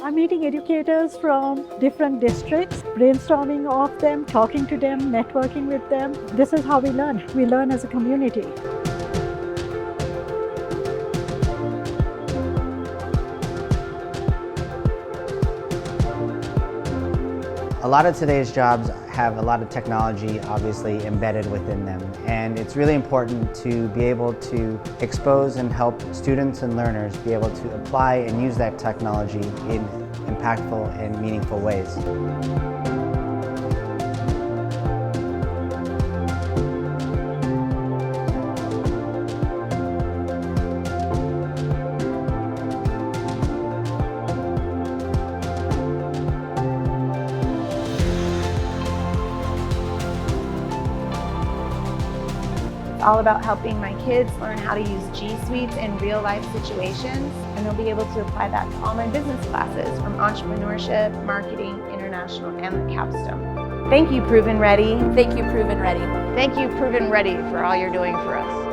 I'm meeting educators from different districts, brainstorming of them, talking to them, networking with them. This is how we learn. We learn as a community. A lot of today's jobs have a lot of technology obviously embedded within them, and it's really important to be able to expose and help students and learners be able to apply and use that technology in impactful and meaningful ways. It's all about helping my kids learn how to use G Suites in real life situations, and they'll be able to apply that to all my business classes from entrepreneurship, marketing, international, and the capstone. Thank you, ProvenReady. Thank you, ProvenReady. Thank you, ProvenReady, for all you're doing for us.